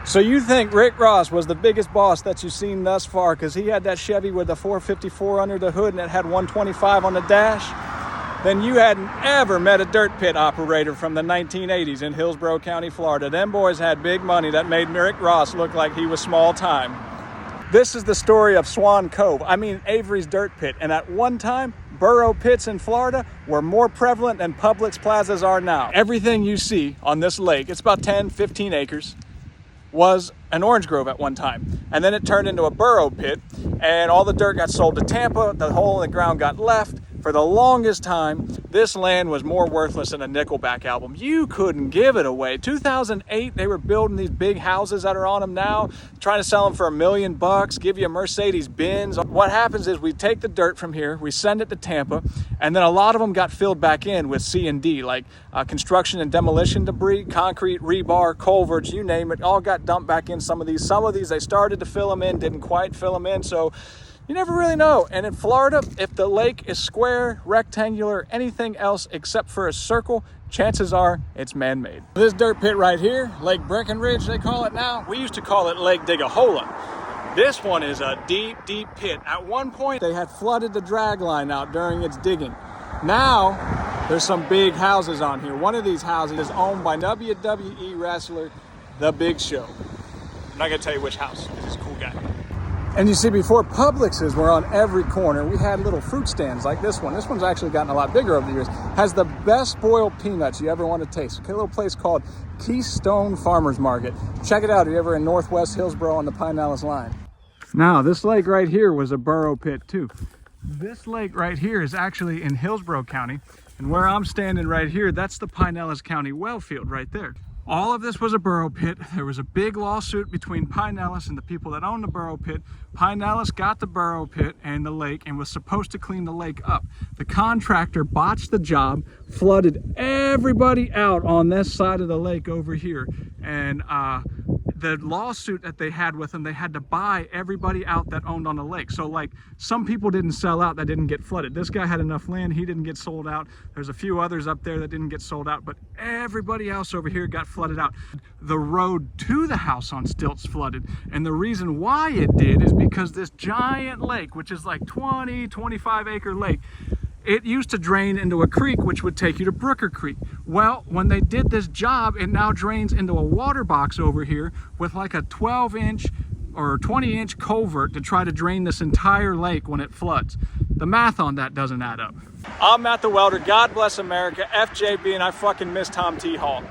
So you think Rick Ross was the biggest boss that you've seen thus far because he had that Chevy with the 454 under the hood and it had 125 on the dash? Then you hadn't ever met a dirt pit operator from the 1980s in Hillsborough County, Florida. Them boys had big money that made Rick Ross look like he was small time. This is the story of Swan Cove. I mean Avery's dirt pit. And at one time, burrow pits in Florida were more prevalent than Publix plazas are now. Everything you see on this lake, it's about 10, 15 acres, was an orange grove at one time. And then it turned into a burrow pit and all the dirt got sold to Tampa. The hole in the ground got left. For the longest time, this land was more worthless than a Nickelback album. You couldn't give it away. 2008, they were building these big houses that are on them now, trying to sell them for $1 million, give you a Mercedes Benz. What happens is we take the dirt from here, we send it to Tampa, and then a lot of them got filled back in with C&D, like construction and demolition debris, concrete, rebar, culverts, you name it, all got dumped back in some of these. Some of these, they started to fill them in, didn't quite fill them in, so you never really know. And in Florida, if the lake is square, rectangular, anything else except for a circle, chances are it's man-made. This dirt pit right here, Lake Breckenridge they call it now. We used to call it Lake Digahola. This one is a deep, deep pit. At one point, they had flooded the drag line out during its digging. Now, there's some big houses on here. One of these houses is owned by WWE wrestler, The Big Show. I'm not gonna tell you which house, because he's a cool guy. And you see, before Publixes were on every corner, we had little fruit stands like this one. This one's actually gotten a lot bigger over the years. Has the best boiled peanuts you ever want to taste. Okay, a little place called Keystone Farmers Market. Check it out if you're ever in Northwest Hillsborough on the Pinellas line. Now, this lake right here was a burrow pit too. This lake right here is actually in Hillsborough County. And where I'm standing right here, that's the Pinellas County well field right there. All of this was a burrow pit. There was a big lawsuit between Pinellas and the people that owned the burrow pit. Pinellas got the burrow pit and the lake and was supposed to clean the lake up. The contractor botched the job, flooded everybody out on this side of the lake over here. And the lawsuit that they had with them, they had to buy everybody out that owned on the lake. So like some people didn't sell out that didn't get flooded. This guy had enough land, he didn't get sold out. There's a few others up there that didn't get sold out, but everybody else over here got flooded out. The road to the house on stilts flooded. And the reason why it did is because this giant lake, which is like 25 acre lake, it used to drain into a creek, which would take you to Brooker Creek. Well, when they did this job, it now drains into a water box over here with like a 12-inch or 20-inch culvert to try to drain this entire lake when it floods. The math on that doesn't add up. I'm Matt the Welder. God bless America. FJB, and I fucking miss Tom T. Hall.